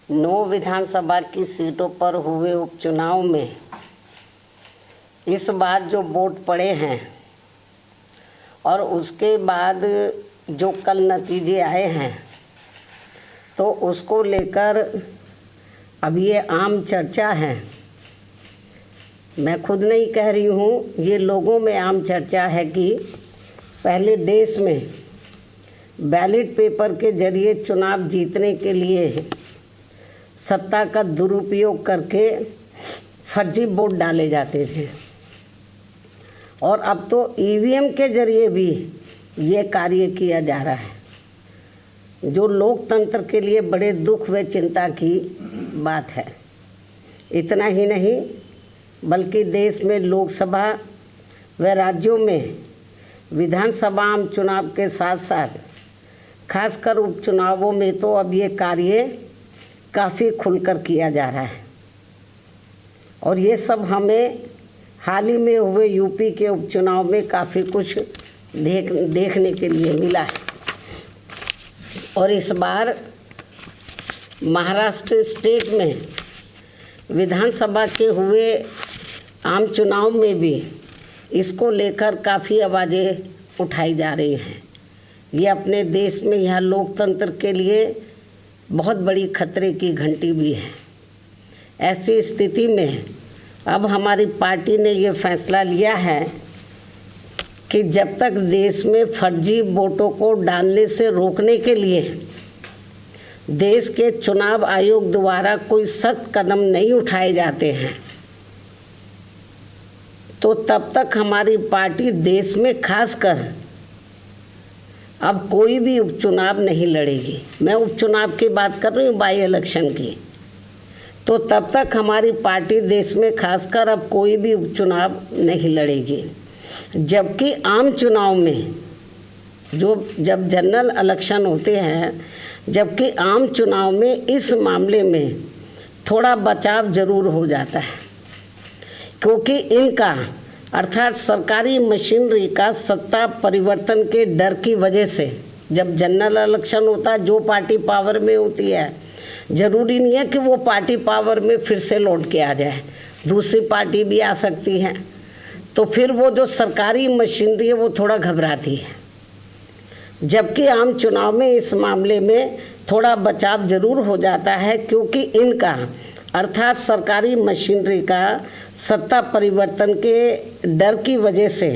9 विधानसभा की सीटों पर हुए उपचुनाव में इस बार जो वोट पड़े हैं और उसके बाद जो कल नतीजे आए हैं तो उसको लेकर अब ये आम चर्चा है। मैं खुद नहीं कह रही हूँ, ये लोगों में आम चर्चा है कि पहले देश में बैलेट पेपर के जरिए चुनाव जीतने के लिए सत्ता का दुरुपयोग करके फर्जी वोट डाले जाते थे और अब तो ईवीएम के जरिए भी ये कार्य किया जा रहा है, जो लोकतंत्र के लिए बड़े दुख व चिंता की बात है। इतना ही नहीं बल्कि देश में लोकसभा व राज्यों में विधानसभा आम चुनाव के साथ साथ खासकर उपचुनावों में तो अब ये कार्य काफ़ी खुलकर किया जा रहा है और ये सब हमें हाल ही में हुए यूपी के उपचुनाव में काफ़ी कुछ देखने के लिए मिला है। और इस बार महाराष्ट्र स्टेट में विधानसभा के हुए आम चुनाव में भी इसको लेकर काफ़ी आवाज़ें उठाई जा रही हैं। ये अपने देश में यह लोकतंत्र के लिए बहुत बड़ी खतरे की घंटी भी है। ऐसी स्थिति में अब हमारी पार्टी ने ये फैसला लिया है कि जब तक देश में फर्जी वोटों को डालने से रोकने के लिए देश के चुनाव आयोग द्वारा कोई सख्त कदम नहीं उठाए जाते हैं तो तब तक हमारी पार्टी देश में खासकर अब कोई भी उपचुनाव नहीं लड़ेगी। मैं उपचुनाव की बात कर रही हूँ, बाई इलेक्शन की। तो तब तक हमारी पार्टी देश में खासकर अब कोई भी उपचुनाव नहीं लड़ेगी। जबकि आम चुनाव में जब जनरल इलेक्शन होते हैं, जबकि आम चुनाव में इस मामले में थोड़ा बचाव जरूर हो जाता है, क्योंकि इनका अर्थात सरकारी मशीनरी का सत्ता परिवर्तन के डर की वजह से जब जनरल इलेक्शन होता है, जो पार्टी पावर में होती है ज़रूरी नहीं है कि वो पार्टी पावर में फिर से लौट के आ जाए, दूसरी पार्टी भी आ सकती है। तो फिर वो जो सरकारी मशीनरी है वो थोड़ा घबराती है। जबकि आम चुनाव में इस मामले में थोड़ा बचाव जरूर हो जाता है, क्योंकि इनका अर्थात सरकारी मशीनरी का सत्ता परिवर्तन के डर की वजह से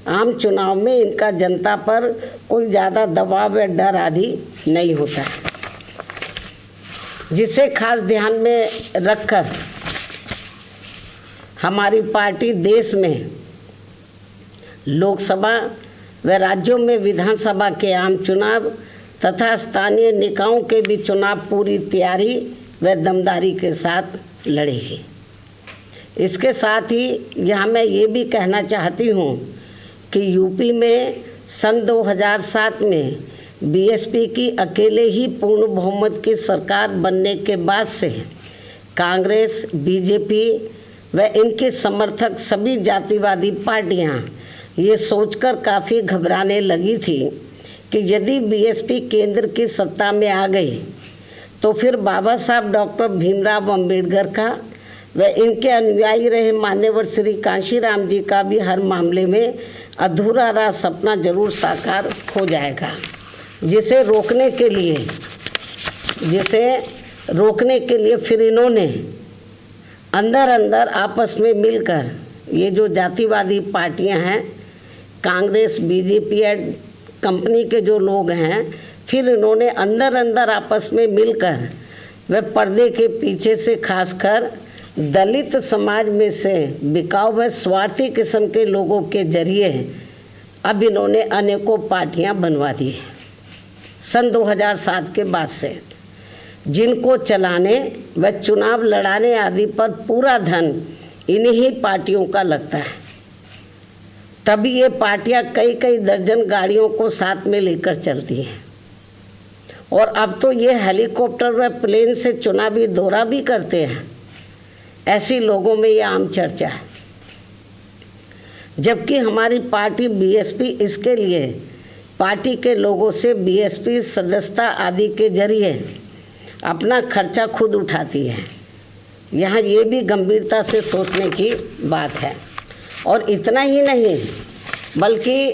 आम चुनाव में इनका जनता पर कोई ज़्यादा दबाव या डर आदि नहीं होता है, जिसे खास ध्यान में रखकर हमारी पार्टी देश में लोकसभा व राज्यों में विधानसभा के आम चुनाव तथा स्थानीय निकायों के भी चुनाव पूरी तैयारी व दमदारी के साथ लड़ेगी। इसके साथ ही यहाँ मैं ये भी कहना चाहती हूँ कि यूपी में सन 2007 में बीएसपी की अकेले ही पूर्ण बहुमत की सरकार बनने के बाद से कांग्रेस, बीजेपी व इनके समर्थक सभी जातिवादी पार्टियाँ ये सोचकर काफ़ी घबराने लगी थी कि यदि बीएसपी केंद्र की सत्ता में आ गई तो फिर बाबा साहब डॉक्टर भीमराव अंबेडकर का व इनके अनुयायी रहे मान्यवर श्री कांशीराम जी का भी हर मामले में अधूरा रहा सपना जरूर साकार हो जाएगा, जिसे रोकने के लिए फिर इन्होंने अंदर अंदर आपस में मिलकर ये जो जातिवादी पार्टियां हैं, कांग्रेस, बीजेपी कंपनी के जो लोग हैं, फिर इन्होंने अंदर अंदर आपस में मिलकर व पर्दे के पीछे से खासकर दलित समाज में से बिकाऊ व स्वार्थी किस्म के लोगों के जरिए अब इन्होंने अनेकों पार्टियां बनवा दी सन 2007 के बाद से, जिनको चलाने व चुनाव लड़ाने आदि पर पूरा धन इन्हीं पार्टियों का लगता है। तभी ये पार्टियां कई कई दर्जन गाड़ियों को साथ में लेकर चलती हैं और अब तो ये हेलीकॉप्टर व प्लेन से चुनावी दौरा भी करते हैं। ऐसी लोगों में ये आम चर्चा है। जबकि हमारी पार्टी बीएसपी इसके लिए पार्टी के लोगों से बीएसपी सदस्यता आदि के जरिए अपना खर्चा खुद उठाती है। यहाँ ये भी गंभीरता से सोचने की बात है। और इतना ही नहीं, बल्कि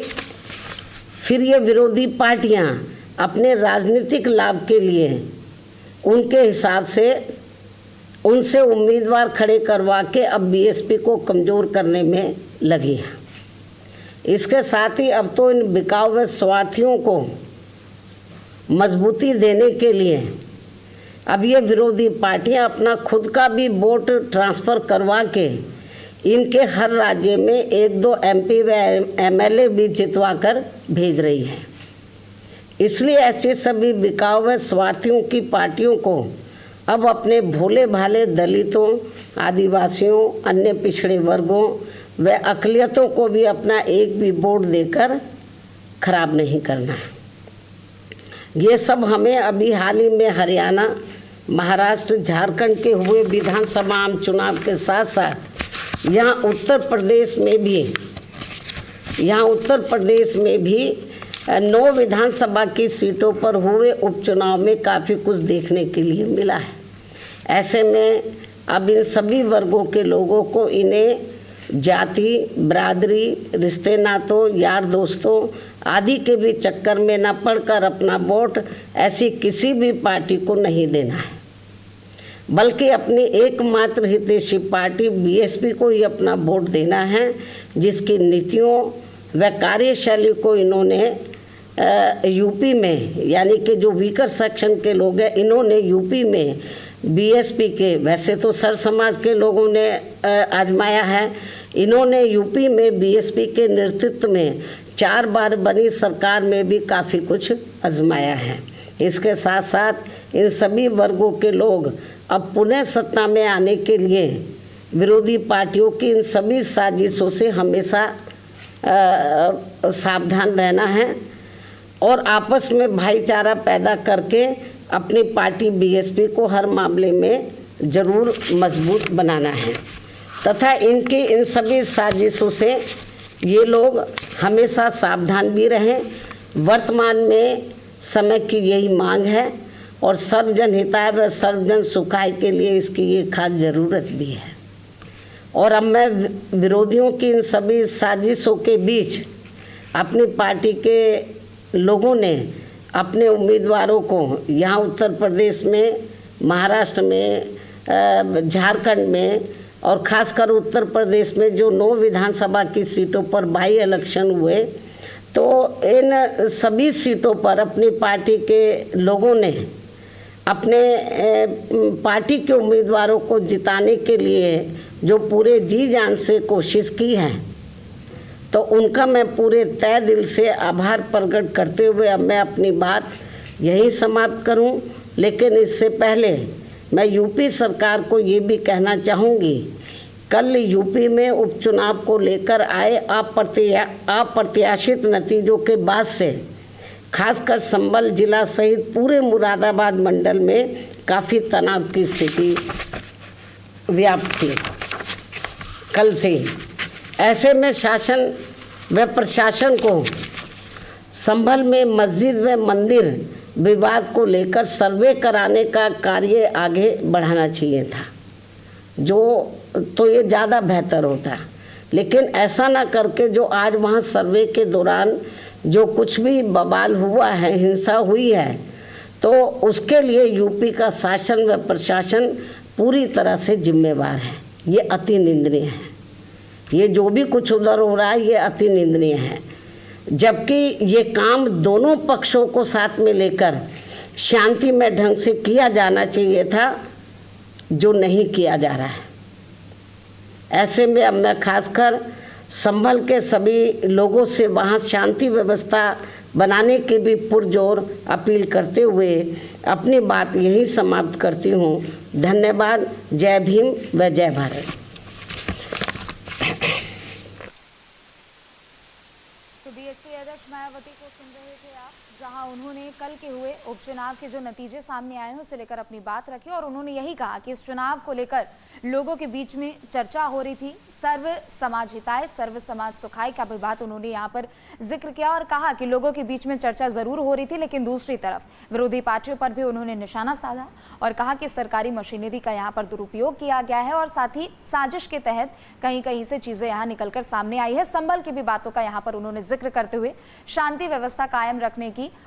फिर ये विरोधी पार्टियाँ अपने राजनीतिक लाभ के लिए उनके हिसाब से उनसे उम्मीदवार खड़े करवा के अब बीएसपी को कमज़ोर करने में लगी है। इसके साथ ही अब तो इन बिकाऊ व स्वार्थियों को मजबूती देने के लिए अब ये विरोधी पार्टियां अपना खुद का भी वोट ट्रांसफ़र करवा के इनके हर राज्य में 1-2 MP व MLA भी जितवा कर भेज रही है। इसलिए ऐसे सभी बिकाऊ व स्वार्थियों की पार्टियों को अब अपने भोले भाले दलितों, आदिवासियों, अन्य पिछड़े वर्गों व अक़लियतों को भी अपना एक भी वोट देकर खराब नहीं करना है। ये सब हमें अभी हाल ही में हरियाणा, महाराष्ट्र, झारखंड के हुए विधानसभा आम चुनाव के साथ साथ यहाँ उत्तर प्रदेश में भी 9 विधानसभा की सीटों पर हुए उपचुनाव में काफ़ी कुछ देखने के लिए मिला है। ऐसे में अब इन सभी वर्गों के लोगों को इन्हें जाति, बरादरी, रिश्ते नातों, यार दोस्तों आदि के भी चक्कर में न पड़कर अपना वोट ऐसी किसी भी पार्टी को नहीं देना है, बल्कि अपनी एकमात्र हितैषी पार्टी बीएसपी को ही अपना वोट देना है, जिसकी नीतियों व कार्यशैली को इन्होंने यूपी में, यानी कि जो वीकर सेक्शन के लोग हैं, इन्होंने यूपी में बीएसपी के, वैसे तो सर समाज के लोगों ने आजमाया है, इन्होंने यूपी में बीएसपी के नेतृत्व में 4 बार बनी सरकार में भी काफ़ी कुछ आजमाया है। इसके साथ साथ इन सभी वर्गों के लोग अब पुनः सत्ता में आने के लिए विरोधी पार्टियों की इन सभी साजिशों से हमेशा सावधान रहना है और आपस में भाईचारा पैदा करके अपनी पार्टी बीएसपी को हर मामले में ज़रूर मजबूत बनाना है तथा इनकी इन सभी साजिशों से ये लोग हमेशा सावधान भी रहें। वर्तमान में समय की यही मांग है और सर्वजन हिताय व सर्वजन सुखाय के लिए इसकी ये खास ज़रूरत भी है। और अब मैं विरोधियों की इन सभी साजिशों के बीच अपनी पार्टी के लोगों ने अपने उम्मीदवारों को यहाँ उत्तर प्रदेश में, महाराष्ट्र में, झारखंड में और ख़ासकर उत्तर प्रदेश में जो 9 विधानसभा की सीटों पर बाई इलेक्शन हुए, तो इन सभी सीटों पर अपनी पार्टी के लोगों ने अपने पार्टी के उम्मीदवारों को जिताने के लिए जो पूरे जी जान से कोशिश की है, तो उनका मैं पूरे तय दिल से आभार प्रकट करते हुए अब मैं अपनी बात यहीं समाप्त करूं। लेकिन इससे पहले मैं यूपी सरकार को ये भी कहना चाहूँगी, कल यूपी में उपचुनाव को लेकर आए अप्रत्याशित नतीजों के बाद से खासकर संभल जिला सहित पूरे मुरादाबाद मंडल में काफ़ी तनाव की स्थिति व्याप्त थी कल से ही। ऐसे में शासन व प्रशासन को संभल में मस्जिद व मंदिर विवाद को लेकर सर्वे कराने का कार्य आगे बढ़ाना चाहिए था, जो तो ये ज़्यादा बेहतर होता। लेकिन ऐसा ना करके जो आज वहाँ सर्वे के दौरान जो कुछ भी बवाल हुआ है, हिंसा हुई है, तो उसके लिए यूपी का शासन व प्रशासन पूरी तरह से जिम्मेवार है। ये अति निंदनीय है। ये जो भी कुछ उधर हो रहा है ये अति निंदनीय है, जबकि ये काम दोनों पक्षों को साथ में लेकर शांतिमय ढंग से किया जाना चाहिए था, जो नहीं किया जा रहा है। ऐसे में अब मैं खासकर संभल के सभी लोगों से वहाँ शांति व्यवस्था बनाने की भी पुरजोर अपील करते हुए अपनी बात यही समाप्त करती हूँ। धन्यवाद। जय भीम व जय भारत। तो बीएसपी अध्यक्ष मायावती को सुन रहे थे आप, जहां उन्होंने कल के हुए उपचुनाव के जो नतीजे सामने आए हैं उसे लेकर अपनी बात रखी और उन्होंने यही कहा कि इस चुनाव को लेकर लोगों के बीच में चर्चा हो रही थी। सर्व समाज हिताय सर्व समाज सुखाय का भी बात उन्होंने यहाँ पर जिक्र किया और कहा कि लोगों के बीच में चर्चा जरूर हो रही थी, लेकिन दूसरी तरफ विरोधी पार्टियों पर भी उन्होंने निशाना साधा और कहा कि सरकारी मशीनरी का यहाँ पर दुरुपयोग किया गया है और साथ ही साजिश के तहत कहीं कहीं से चीजें यहाँ निकलकर सामने आई है। संभल की भी बातों का यहाँ पर उन्होंने जिक्र करते हुए शांति व्यवस्था कायम रखने की